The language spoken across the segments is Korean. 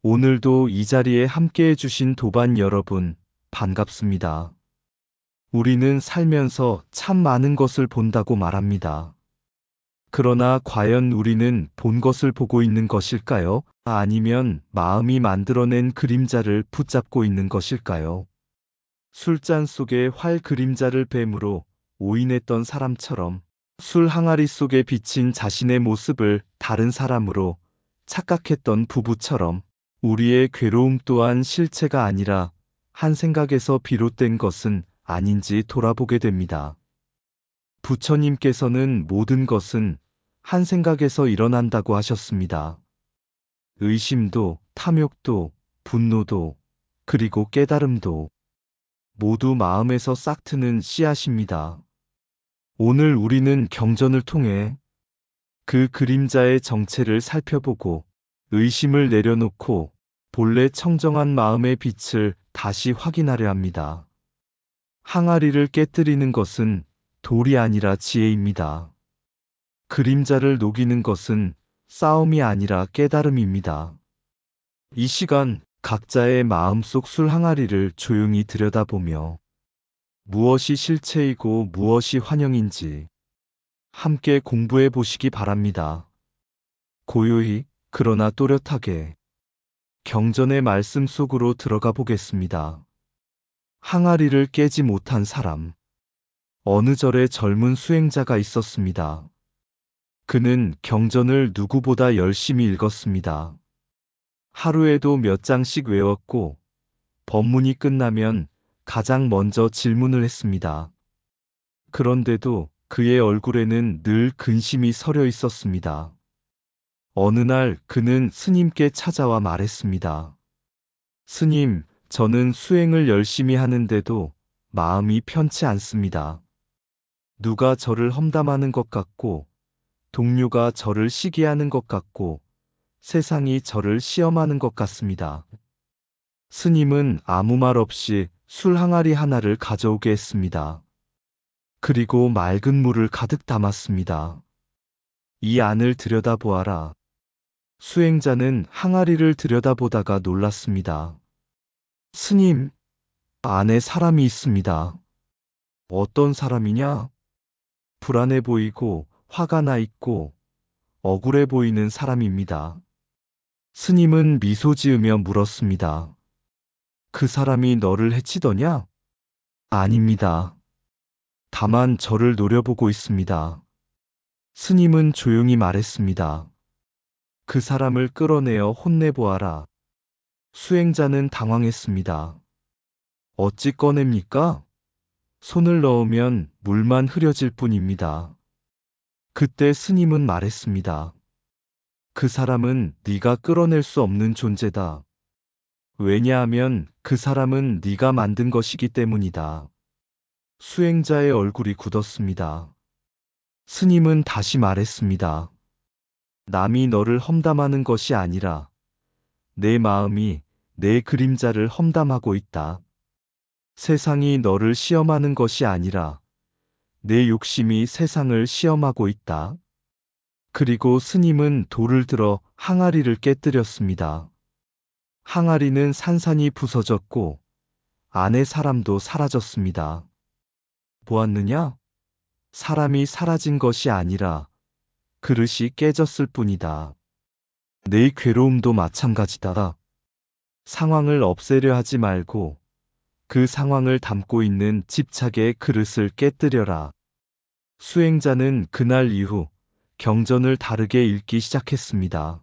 오늘도 이 자리에 함께해 주신 도반 여러분, 반갑습니다. 우리는 살면서 참 많은 것을 본다고 말합니다. 그러나 과연 우리는 본 것을 보고 있는 것일까요? 아니면 마음이 만들어낸 그림자를 붙잡고 있는 것일까요? 술잔 속에 활 그림자를 뱀으로 오인했던 사람처럼 술 항아리 속에 비친 자신의 모습을 다른 사람으로 착각했던 부부처럼 우리의 괴로움 또한 실체가 아니라 한 생각에서 비롯된 것은 아닌지 돌아보게 됩니다. 부처님께서는 모든 것은 한 생각에서 일어난다고 하셨습니다. 의심도, 탐욕도, 분노도, 그리고 깨달음도 모두 마음에서 싹트는 씨앗입니다. 오늘 우리는 경전을 통해 그 그림자의 정체를 살펴보고 의심을 내려놓고 본래 청정한 마음의 빛을 다시 확인하려 합니다. 항아리를 깨뜨리는 것은 돌이 아니라 지혜입니다. 그림자를 녹이는 것은 싸움이 아니라 깨달음입니다. 이 시간 각자의 마음속 술 항아리를 조용히 들여다보며 무엇이 실체이고 무엇이 환영인지 함께 공부해 보시기 바랍니다. 고요히 그러나 또렷하게 경전의 말씀 속으로 들어가 보겠습니다. 항아리를 깨지 못한 사람. 어느 절에 젊은 수행자가 있었습니다. 그는 경전을 누구보다 열심히 읽었습니다. 하루에도 몇 장씩 외웠고 법문이 끝나면 가장 먼저 질문을 했습니다. 그런데도 그의 얼굴에는 늘 근심이 서려 있었습니다. 어느 날 그는 스님께 찾아와 말했습니다. 스님, 저는 수행을 열심히 하는데도 마음이 편치 않습니다. 누가 저를 험담하는 것 같고, 동료가 저를 시기하는 것 같고, 세상이 저를 시험하는 것 같습니다. 스님은 아무 말 없이 술 항아리 하나를 가져오게 했습니다. 그리고 맑은 물을 가득 담았습니다. 이 안을 들여다보아라. 수행자는 항아리를 들여다보다가 놀랐습니다. 스님, 안에 사람이 있습니다. 어떤 사람이냐? 불안해 보이고 화가 나 있고 억울해 보이는 사람입니다. 스님은 미소 지으며 물었습니다. 그 사람이 너를 해치더냐? 아닙니다. 다만 저를 노려보고 있습니다. 스님은 조용히 말했습니다. 그 사람을 끌어내어 혼내보아라. 수행자는 당황했습니다. 어찌 꺼냅니까? 손을 넣으면 물만 흐려질 뿐입니다. 그때 스님은 말했습니다. 그 사람은 네가 끌어낼 수 없는 존재다. 왜냐하면 그 사람은 네가 만든 것이기 때문이다. 수행자의 얼굴이 굳었습니다. 스님은 다시 말했습니다. 남이 너를 험담하는 것이 아니라 내 마음이 내 그림자를 험담하고 있다. 세상이 너를 시험하는 것이 아니라 내 욕심이 세상을 시험하고 있다. 그리고 스님은 돌을 들어 항아리를 깨뜨렸습니다. 항아리는 산산이 부서졌고 안의 사람도 사라졌습니다. 보았느냐? 사람이 사라진 것이 아니라 그릇이 깨졌을 뿐이다. 내 괴로움도 마찬가지다. 상황을 없애려 하지 말고 그 상황을 담고 있는 집착의 그릇을 깨뜨려라. 수행자는 그날 이후 경전을 다르게 읽기 시작했습니다.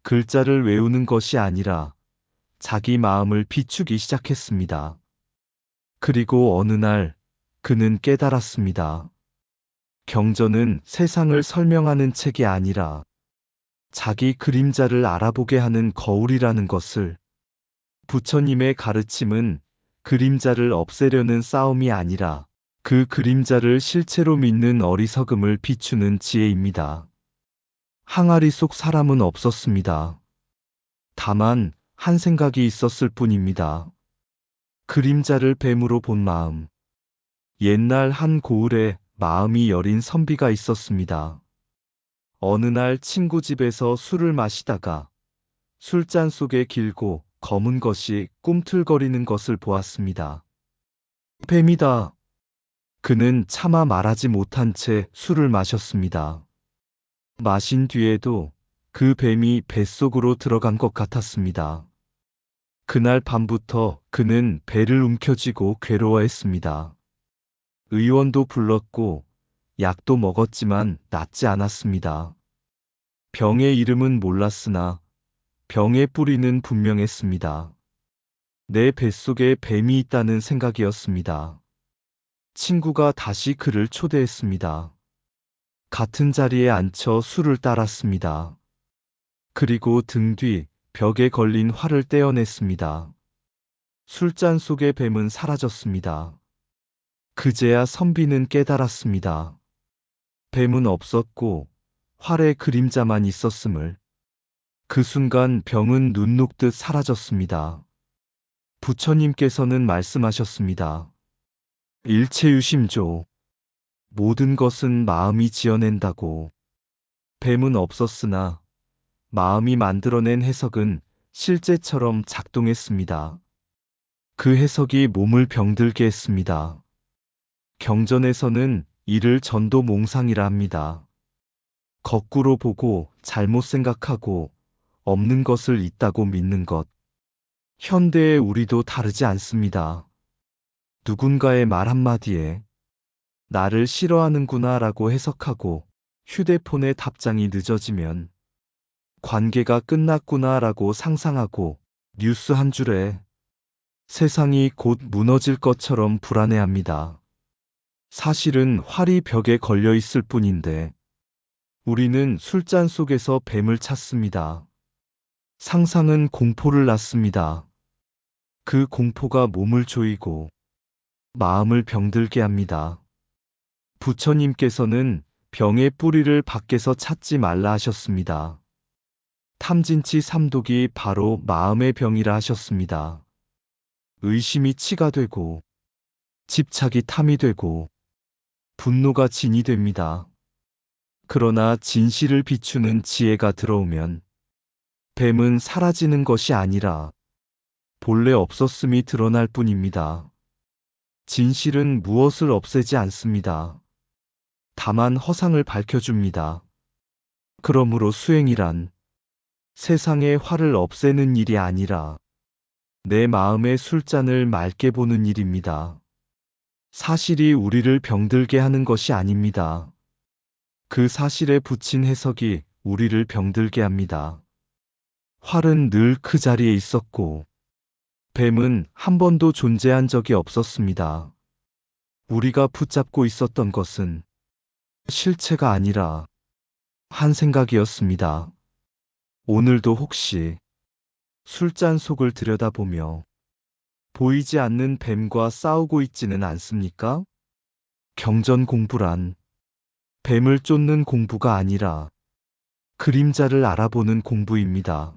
글자를 외우는 것이 아니라 자기 마음을 비추기 시작했습니다. 그리고 어느 날 그는 깨달았습니다. 경전은 세상을 설명하는 책이 아니라 자기 그림자를 알아보게 하는 거울이라는 것을. 부처님의 가르침은 그림자를 없애려는 싸움이 아니라 그 그림자를 실체로 믿는 어리석음을 비추는 지혜입니다. 항아리 속 사람은 없었습니다. 다만 한 생각이 있었을 뿐입니다. 그림자를 뱀으로 본 마음. 옛날 한 고을에 마음이 여린 선비가 있었습니다. 어느 날 친구 집에서 술을 마시다가 술잔 속에 길고 검은 것이 꿈틀거리는 것을 보았습니다. 뱀이다. 그는 차마 말하지 못한 채 술을 마셨습니다. 마신 뒤에도 그 뱀이 뱃속으로 들어간 것 같았습니다. 그날 밤부터 그는 배를 움켜쥐고 괴로워했습니다. 의원도 불렀고 약도 먹었지만 낫지 않았습니다. 병의 이름은 몰랐으나 병의 뿌리는 분명했습니다. 내 뱃속에 뱀이 있다는 생각이었습니다. 친구가 다시 그를 초대했습니다. 같은 자리에 앉혀 술을 따랐습니다. 그리고 등 뒤 벽에 걸린 활을 떼어냈습니다. 술잔 속의 뱀은 사라졌습니다. 그제야 선비는 깨달았습니다. 뱀은 없었고 활의 그림자만 있었음을. 그 순간 병은 눈 녹듯 사라졌습니다. 부처님께서는 말씀하셨습니다. 일체유심조. 모든 것은 마음이 지어낸다고. 뱀은 없었으나 마음이 만들어낸 해석은 실제처럼 작동했습니다. 그 해석이 몸을 병들게 했습니다. 경전에서는 이를 전도몽상이라 합니다. 거꾸로 보고 잘못 생각하고 없는 것을 있다고 믿는 것. 현대의 우리도 다르지 않습니다. 누군가의 말 한마디에 나를 싫어하는구나 라고 해석하고 휴대폰의 답장이 늦어지면 관계가 끝났구나 라고 상상하고 뉴스 한 줄에 세상이 곧 무너질 것처럼 불안해합니다. 사실은 활이 벽에 걸려 있을 뿐인데 우리는 술잔 속에서 뱀을 찾습니다. 상상은 공포를 낳습니다. 그 공포가 몸을 조이고 마음을 병들게 합니다. 부처님께서는 병의 뿌리를 밖에서 찾지 말라 하셨습니다. 탐진치 삼독이 바로 마음의 병이라 하셨습니다. 의심이 치가 되고 집착이 탐이 되고 분노가 진이 됩니다. 그러나 진실을 비추는 지혜가 들어오면 뱀은 사라지는 것이 아니라 본래 없었음이 드러날 뿐입니다. 진실은 무엇을 없애지 않습니다. 다만 허상을 밝혀줍니다. 그러므로 수행이란 세상의 화를 없애는 일이 아니라 내 마음의 술잔을 맑게 보는 일입니다. 사실이 우리를 병들게 하는 것이 아닙니다. 그 사실에 붙인 해석이 우리를 병들게 합니다. 활은 늘 그 자리에 있었고 뱀은 한 번도 존재한 적이 없었습니다. 우리가 붙잡고 있었던 것은 실체가 아니라 한 생각이었습니다. 오늘도 혹시 술잔 속을 들여다보며 보이지 않는 뱀과 싸우고 있지는 않습니까? 경전 공부란 뱀을 쫓는 공부가 아니라 그림자를 알아보는 공부입니다.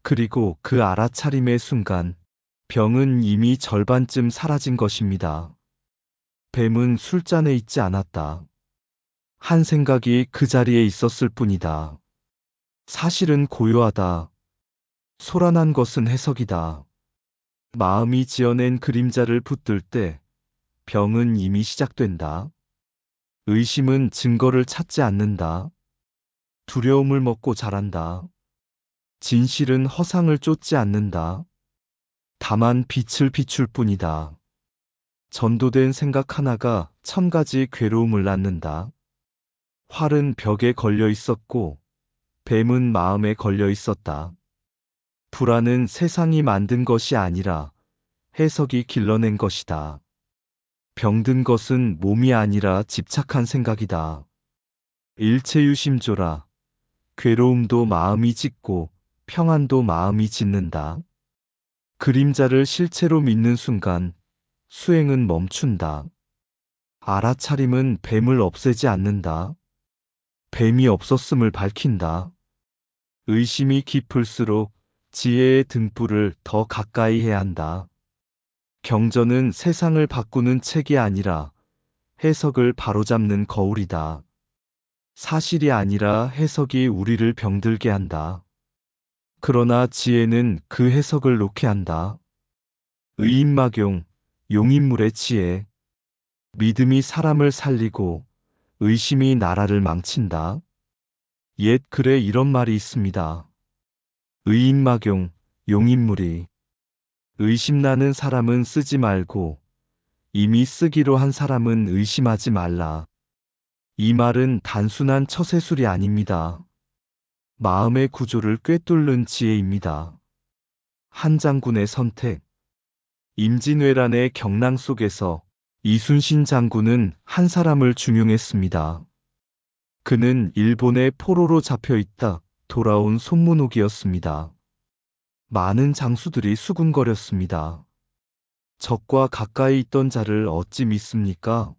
그리고 그 알아차림의 순간 병은 이미 절반쯤 사라진 것입니다. 뱀은 술잔에 있지 않았다. 한 생각이 그 자리에 있었을 뿐이다. 사실은 고요하다. 소란한 것은 해석이다. 마음이 지어낸 그림자를 붙들 때 병은 이미 시작된다. 의심은 증거를 찾지 않는다. 두려움을 먹고 자란다. 진실은 허상을 쫓지 않는다. 다만 빛을 비출 뿐이다. 전도된 생각 하나가 1000가지 괴로움을 낳는다. 활은 벽에 걸려 있었고 뱀은 마음에 걸려 있었다. 불안은 세상이 만든 것이 아니라 해석이 길러낸 것이다. 병든 것은 몸이 아니라 집착한 생각이다. 일체유심조라. 괴로움도 마음이 짓고 평안도 마음이 짓는다. 그림자를 실체로 믿는 순간 수행은 멈춘다. 알아차림은 뱀을 없애지 않는다. 뱀이 없었음을 밝힌다. 의심이 깊을수록 지혜의 등불을 더 가까이 해야 한다. 경전은 세상을 바꾸는 책이 아니라 해석을 바로잡는 거울이다. 사실이 아니라 해석이 우리를 병들게 한다. 그러나 지혜는 그 해석을 놓게 한다. 의인막용, 용인물의 지혜. 믿음이 사람을 살리고 의심이 나라를 망친다. 옛 글에 이런 말이 있습니다. 의인막용, 용인물이. 의심나는 사람은 쓰지 말고 이미 쓰기로 한 사람은 의심하지 말라. 이 말은 단순한 처세술이 아닙니다. 마음의 구조를 꿰뚫는 지혜입니다. 한 장군의 선택. 임진왜란의 경랑 속에서 이순신 장군은 한 사람을 중용했습니다. 그는 일본의 포로로 잡혀 있다 돌아온 손문옥이었습니다. 많은 장수들이 수군거렸습니다. 적과 가까이 있던 자를 어찌 믿습니까?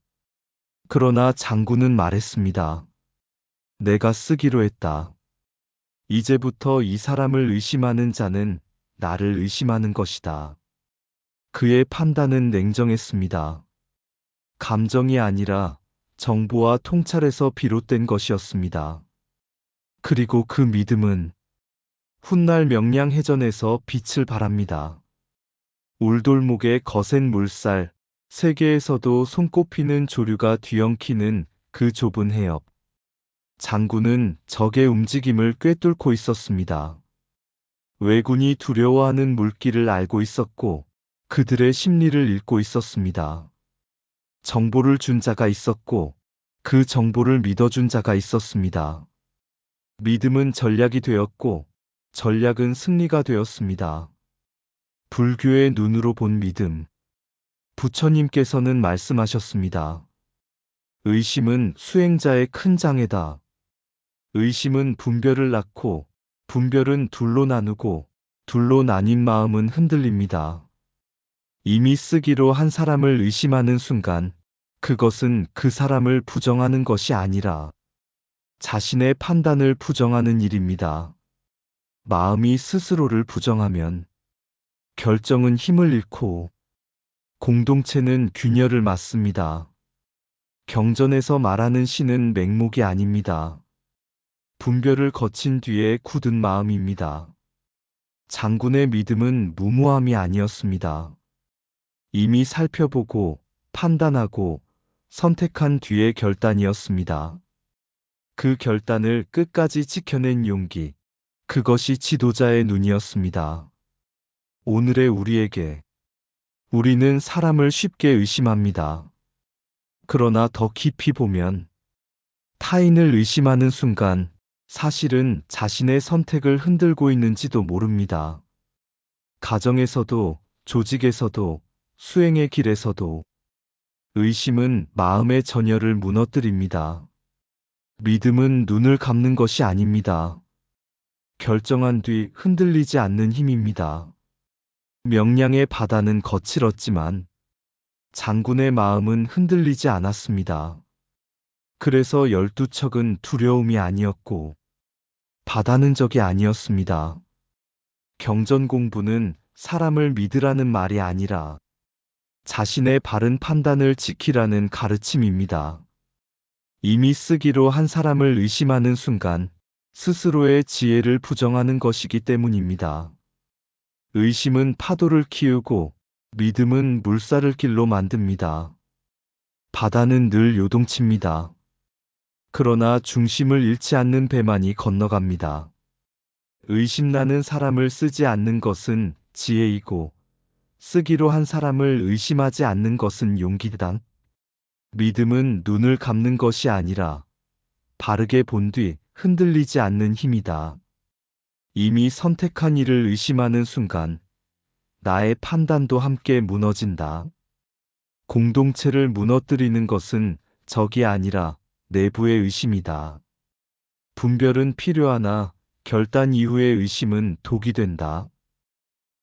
그러나 장군은 말했습니다. 내가 쓰기로 했다. 이제부터 이 사람을 의심하는 자는 나를 의심하는 것이다. 그의 판단은 냉정했습니다. 감정이 아니라 정보와 통찰에서 비롯된 것이었습니다. 그리고 그 믿음은 훗날 명량해전에서 빛을 발합니다. 울돌목의 거센 물살, 세계에서도 손꼽히는 조류가 뒤엉키는 그 좁은 해협. 장군은 적의 움직임을 꿰뚫고 있었습니다. 왜군이 두려워하는 물길을 알고 있었고 그들의 심리를 읽고 있었습니다. 정보를 준 자가 있었고 그 정보를 믿어준 자가 있었습니다. 믿음은 전략이 되었고 전략은 승리가 되었습니다. 불교의 눈으로 본 믿음. 부처님께서는 말씀하셨습니다. 의심은 수행자의 큰 장애다. 의심은 분별을 낳고 분별은 둘로 나누고 둘로 나뉜 마음은 흔들립니다. 이미 쓰기로 한 사람을 의심하는 순간 그것은 그 사람을 부정하는 것이 아니라 자신의 판단을 부정하는 일입니다. 마음이 스스로를 부정하면 결정은 힘을 잃고 공동체는 균열을 맞습니다. 경전에서 말하는 신은 맹목이 아닙니다. 분별을 거친 뒤에 굳은 마음입니다. 장군의 믿음은 무모함이 아니었습니다. 이미 살펴보고 판단하고 선택한 뒤의 결단이었습니다. 그 결단을 끝까지 지켜낸 용기, 그것이 지도자의 눈이었습니다. 오늘의 우리에게, 우리는 사람을 쉽게 의심합니다. 그러나 더 깊이 보면 타인을 의심하는 순간 사실은 자신의 선택을 흔들고 있는지도 모릅니다. 가정에서도, 조직에서도, 수행의 길에서도 의심은 마음의 전열을 무너뜨립니다. 믿음은 눈을 감는 것이 아닙니다. 결정한 뒤 흔들리지 않는 힘입니다. 명량의 바다는 거칠었지만 장군의 마음은 흔들리지 않았습니다. 그래서 12척은 두려움이 아니었고 바다는 적이 아니었습니다. 경전 공부는 사람을 믿으라는 말이 아니라 자신의 바른 판단을 지키라는 가르침입니다. 이미 쓰기로 한 사람을 의심하는 순간 스스로의 지혜를 부정하는 것이기 때문입니다. 의심은 파도를 키우고 믿음은 물살을 길로 만듭니다. 바다는 늘 요동칩니다. 그러나 중심을 잃지 않는 배만이 건너갑니다. 의심나는 사람을 쓰지 않는 것은 지혜이고 쓰기로 한 사람을 의심하지 않는 것은 용기다. 믿음은 눈을 감는 것이 아니라 바르게 본 뒤 흔들리지 않는 힘이다. 이미 선택한 일을 의심하는 순간 나의 판단도 함께 무너진다. 공동체를 무너뜨리는 것은 적이 아니라 내부의 의심이다. 분별은 필요하나 결단 이후의 의심은 독이 된다.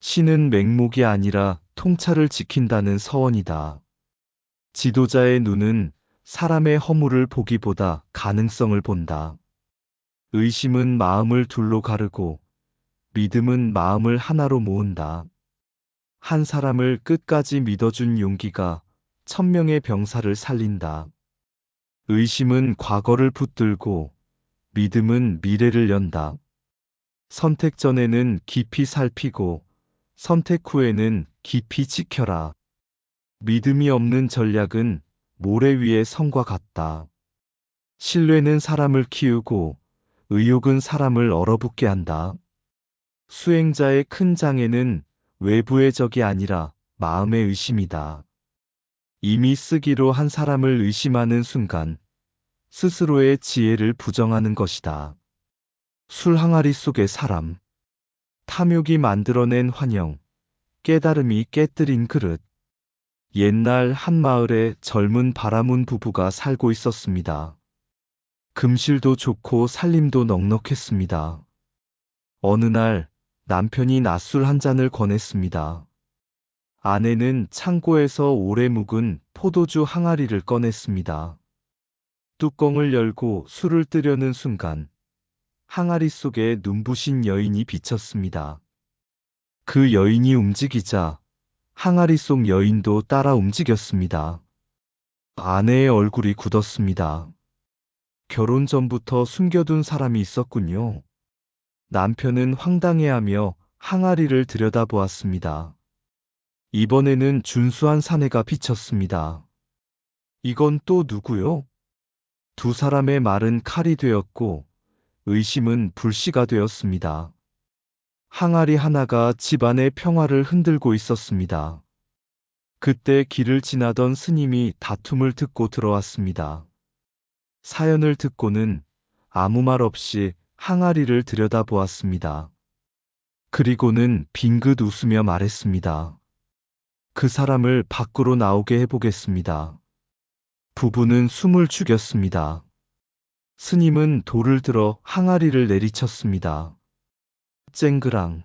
신은 맹목이 아니라 통찰을 지킨다는 서원이다. 지도자의 눈은 사람의 허물을 보기보다 가능성을 본다. 의심은 마음을 둘로 가르고 믿음은 마음을 하나로 모은다. 한 사람을 끝까지 믿어준 용기가 1000명의 병사를 살린다. 의심은 과거를 붙들고 믿음은 미래를 연다. 선택 전에는 깊이 살피고 선택 후에는 깊이 지켜라. 믿음이 없는 전략은 모래 위의 성과 같다. 신뢰는 사람을 키우고 의욕은 사람을 얼어붙게 한다. 수행자의 큰 장애는 외부의 적이 아니라 마음의 의심이다. 이미 쓰기로 한 사람을 의심하는 순간 스스로의 지혜를 부정하는 것이다. 술 항아리 속의 사람, 탐욕이 만들어낸 환영, 깨달음이 깨뜨린 그릇. 옛날 한 마을에 젊은 바라문 부부가 살고 있었습니다. 금실도 좋고 살림도 넉넉했습니다. 어느 날 남편이 낮술 한 잔을 권했습니다. 아내는 창고에서 오래 묵은 포도주 항아리를 꺼냈습니다. 뚜껑을 열고 술을 뜨려는 순간 항아리 속에 눈부신 여인이 비쳤습니다. 그 여인이 움직이자 항아리 속 여인도 따라 움직였습니다. 아내의 얼굴이 굳었습니다. 결혼 전부터 숨겨둔 사람이 있었군요. 남편은 황당해하며 항아리를 들여다보았습니다. 이번에는 준수한 사내가 비쳤습니다. 이건 또 누구요? 두 사람의 말은 칼이 되었고 의심은 불씨가 되었습니다. 항아리 하나가 집안의 평화를 흔들고 있었습니다. 그때 길을 지나던 스님이 다툼을 듣고 들어왔습니다. 사연을 듣고는 아무 말 없이 항아리를 들여다보았습니다. 그리고는 빙긋 웃으며 말했습니다. 그 사람을 밖으로 나오게 해보겠습니다. 부부는 숨을 죽였습니다. 스님은 돌을 들어 항아리를 내리쳤습니다. 쨍그랑.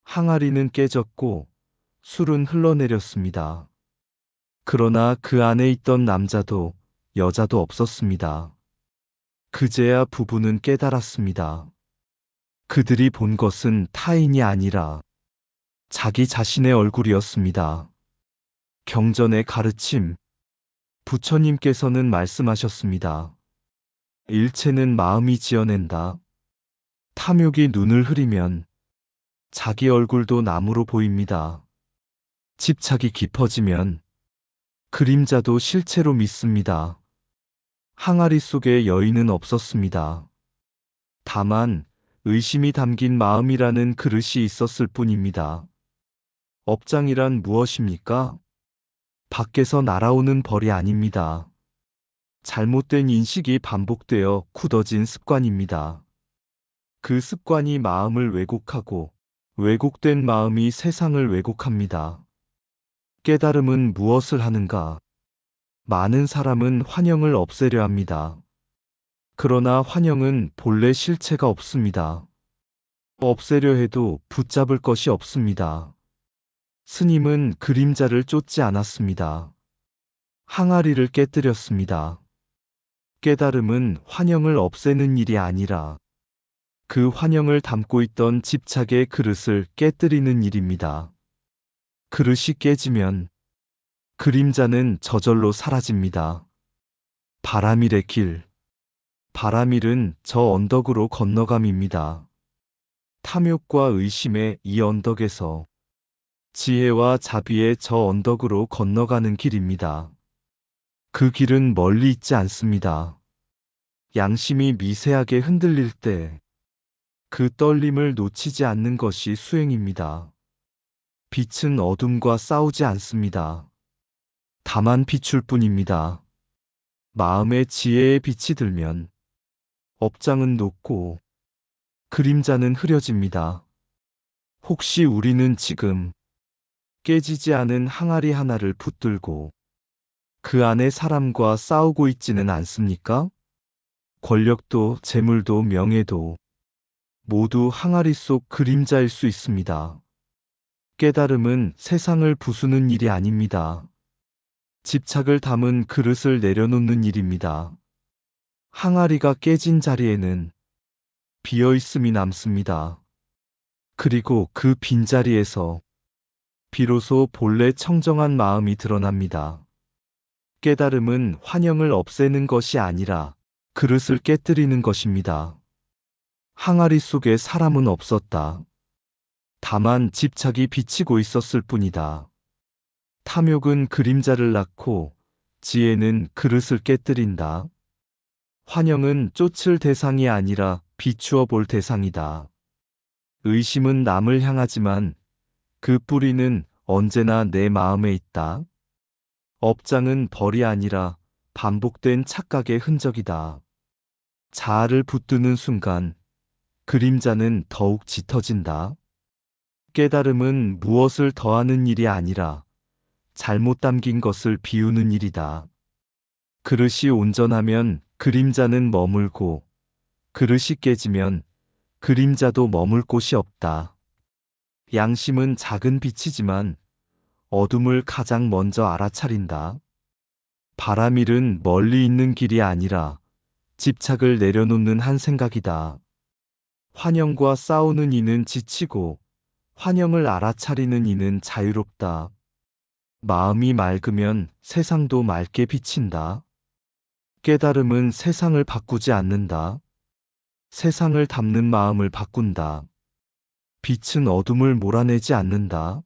항아리는 깨졌고 술은 흘러내렸습니다. 그러나 그 안에 있던 남자도 여자도 없었습니다. 그제야 부부는 깨달았습니다. 그들이 본 것은 타인이 아니라 자기 자신의 얼굴이었습니다. 경전의 가르침. 부처님께서는 말씀하셨습니다. 일체는 마음이 지어낸다. 탐욕이 눈을 흐리면 자기 얼굴도 나무로 보입니다. 집착이 깊어지면 그림자도 실체로 믿습니다. 항아리 속에 여인은 없었습니다. 다만 의심이 담긴 마음이라는 그릇이 있었을 뿐입니다. 업장이란 무엇입니까? 밖에서 날아오는 벌이 아닙니다. 잘못된 인식이 반복되어 굳어진 습관입니다. 그 습관이 마음을 왜곡하고 왜곡된 마음이 세상을 왜곡합니다. 깨달음은 무엇을 하는가? 많은 사람은 환영을 없애려 합니다. 그러나 환영은 본래 실체가 없습니다. 없애려 해도 붙잡을 것이 없습니다. 스님은 그림자를 쫓지 않았습니다. 항아리를 깨뜨렸습니다. 깨달음은 환영을 없애는 일이 아니라 그 환영을 담고 있던 집착의 그릇을 깨뜨리는 일입니다. 그릇이 깨지면 그림자는 저절로 사라집니다. 바라밀의 길. 바라밀은 저 언덕으로 건너감입니다. 탐욕과 의심의 이 언덕에서 지혜와 자비의 저 언덕으로 건너가는 길입니다. 그 길은 멀리 있지 않습니다. 양심이 미세하게 흔들릴 때 그 떨림을 놓치지 않는 것이 수행입니다. 빛은 어둠과 싸우지 않습니다. 다만 비출 뿐입니다. 마음의 지혜의 빛이 들면 업장은 녹고 그림자는 흐려집니다. 혹시 우리는 지금 깨지지 않은 항아리 하나를 붙들고 그 안에 사람과 싸우고 있지는 않습니까? 권력도 재물도 명예도 모두 항아리 속 그림자일 수 있습니다. 깨달음은 세상을 부수는 일이 아닙니다. 집착을 담은 그릇을 내려놓는 일입니다. 항아리가 깨진 자리에는 비어있음이 남습니다. 그리고 그 빈자리에서 비로소 본래 청정한 마음이 드러납니다. 깨달음은 환영을 없애는 것이 아니라 그릇을 깨뜨리는 것입니다. 항아리 속에 사람은 없었다. 다만 집착이 비치고 있었을 뿐이다. 탐욕은 그림자를 낳고 지혜는 그릇을 깨뜨린다. 환영은 쫓을 대상이 아니라 비추어 볼 대상이다. 의심은 남을 향하지만 그 뿌리는 언제나 내 마음에 있다. 업장은 벌이 아니라 반복된 착각의 흔적이다. 자아를 붙드는 순간 그림자는 더욱 짙어진다. 깨달음은 무엇을 더하는 일이 아니라 잘못 담긴 것을 비우는 일이다. 그릇이 온전하면 그림자는 머물고 그릇이 깨지면 그림자도 머물 곳이 없다. 양심은 작은 빛이지만 어둠을 가장 먼저 알아차린다. 바라밀은 멀리 있는 길이 아니라 집착을 내려놓는 한 생각이다. 환영과 싸우는 이는 지치고 환영을 알아차리는 이는 자유롭다. 마음이 맑으면 세상도 맑게 비친다. 깨달음은 세상을 바꾸지 않는다. 세상을 담는 마음을 바꾼다. 빛은 어둠을 몰아내지 않는다.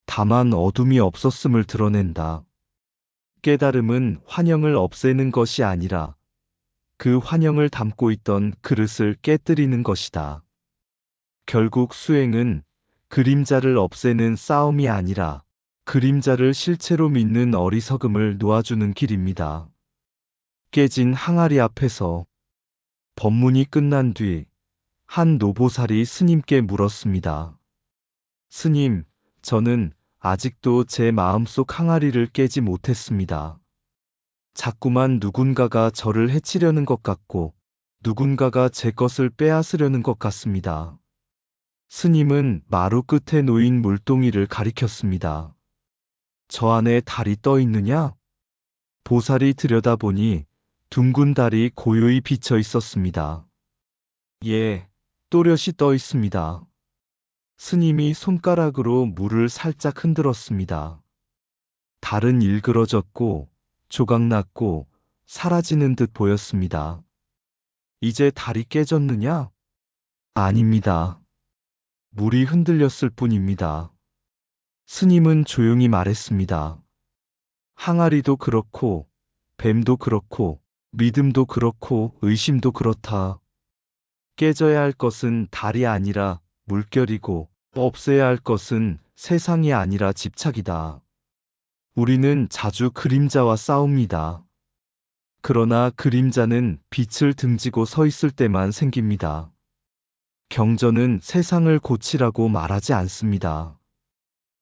다만 어둠이 없었음을 드러낸다. 깨달음은 환영을 없애는 것이 아니라 그 환영을 담고 있던 그릇을 깨뜨리는 것이다. 결국 수행은 그림자를 없애는 싸움이 아니라 그림자를 실체로 믿는 어리석음을 놓아주는 길입니다. 깨진 항아리 앞에서 법문이 끝난 뒤 한 노보살이 스님께 물었습니다. 스님, 저는 아직도 제 마음속 항아리를 깨지 못했습니다. 자꾸만 누군가가 저를 해치려는 것 같고 누군가가 제 것을 빼앗으려는 것 같습니다. 스님은 마루 끝에 놓인 물동이를 가리켰습니다. 저 안에 달이 떠 있느냐? 보살이 들여다보니 둥근 달이 고요히 비쳐 있었습니다. 예, 또렷이 떠 있습니다. 스님이 손가락으로 물을 살짝 흔들었습니다. 달은 일그러졌고 조각났고 사라지는 듯 보였습니다. 이제 달이 깨졌느냐? 아닙니다. 물이 흔들렸을 뿐입니다. 스님은 조용히 말했습니다. 항아리도 그렇고 뱀도 그렇고 믿음도 그렇고 의심도 그렇다. 깨져야 할 것은 달이 아니라 물결이고 없애야 할 것은 세상이 아니라 집착이다. 우리는 자주 그림자와 싸웁니다. 그러나 그림자는 빛을 등지고 서 있을 때만 생깁니다. 경전은 세상을 고치라고 말하지 않습니다.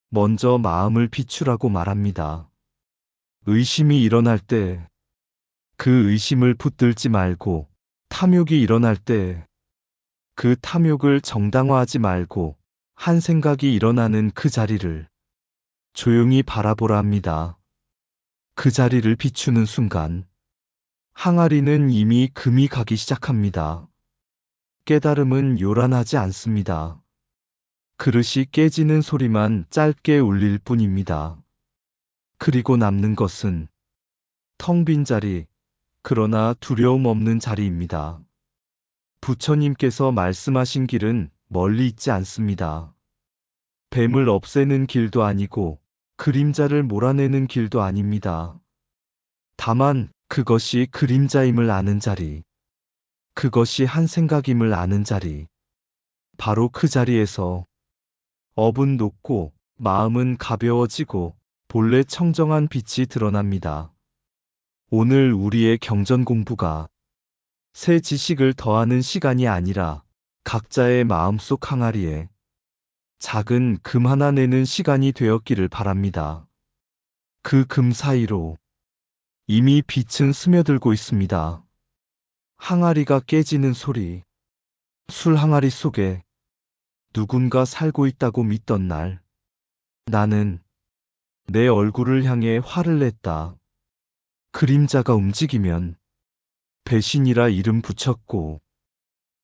먼저 마음을 비추라고 말합니다. 의심이 일어날 때 그 의심을 붙들지 말고 탐욕이 일어날 때 그 탐욕을 정당화하지 말고 한 생각이 일어나는 그 자리를 조용히 바라보라 합니다. 그 자리를 비추는 순간 항아리는 이미 금이 가기 시작합니다. 깨달음은 요란하지 않습니다. 그릇이 깨지는 소리만 짧게 울릴 뿐입니다. 그리고 남는 것은 텅 빈 자리, 그러나 두려움 없는 자리입니다. 부처님께서 말씀하신 길은 멀리 있지 않습니다. 뱀을 없애는 길도 아니고 그림자를 몰아내는 길도 아닙니다. 다만 그것이 그림자임을 아는 자리, 그것이 한 생각임을 아는 자리, 바로 그 자리에서 업은 높고 마음은 가벼워지고 본래 청정한 빛이 드러납니다. 오늘 우리의 경전 공부가 새 지식을 더하는 시간이 아니라 각자의 마음속 항아리에 작은 금 하나 내는 시간이 되었기를 바랍니다. 그 금 사이로 이미 빛은 스며들고 있습니다. 항아리가 깨지는 소리, 술 항아리 속에 누군가 살고 있다고 믿던 날, 나는 내 얼굴을 향해 화를 냈다. 그림자가 움직이면 배신이라 이름 붙였고,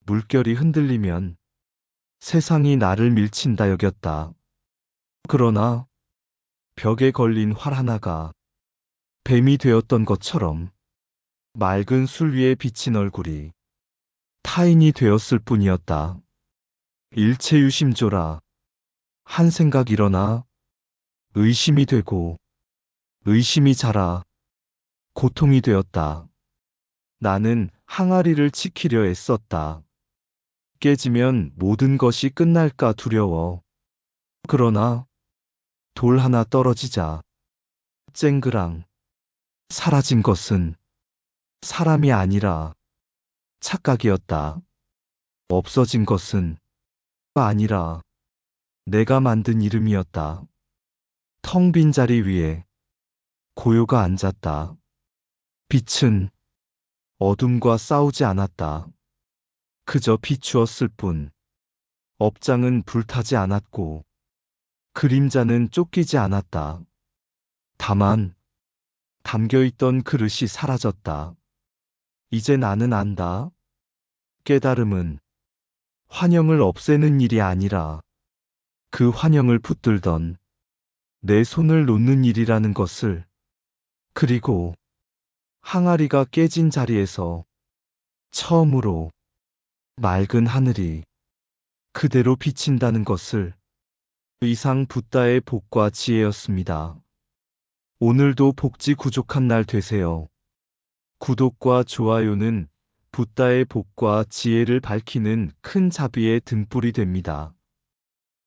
물결이 흔들리면 세상이 나를 밀친다 여겼다. 그러나 벽에 걸린 활 하나가 뱀이 되었던 것처럼 맑은 술 위에 비친 얼굴이 타인이 되었을 뿐이었다. 일체유심조라. 한 생각 일어나 의심이 되고 의심이 자라 고통이 되었다. 나는 항아리를 지키려 애썼다. 깨지면 모든 것이 끝날까 두려워. 그러나 돌 하나 떨어지자 쨍그랑 사라진 것은 사람이 아니라 착각이었다. 없어진 것은 아니라 내가 만든 이름이었다. 텅 빈 자리 위에 고요가 앉았다. 빛은 어둠과 싸우지 않았다. 그저 비추었을 뿐. 업장은 불타지 않았고 그림자는 쫓기지 않았다. 다만 담겨있던 그릇이 사라졌다. 이제 나는 안다. 깨달음은 환영을 없애는 일이 아니라 그 환영을 붙들던 내 손을 놓는 일이라는 것을. 그리고 항아리가 깨진 자리에서 처음으로 맑은 하늘이 그대로 비친다는 것을. 이상 붓다의 복과 지혜였습니다. 오늘도 복지 구족한 날 되세요. 구독과 좋아요는 붓다의 복과 지혜를 밝히는 큰 자비의 등불이 됩니다.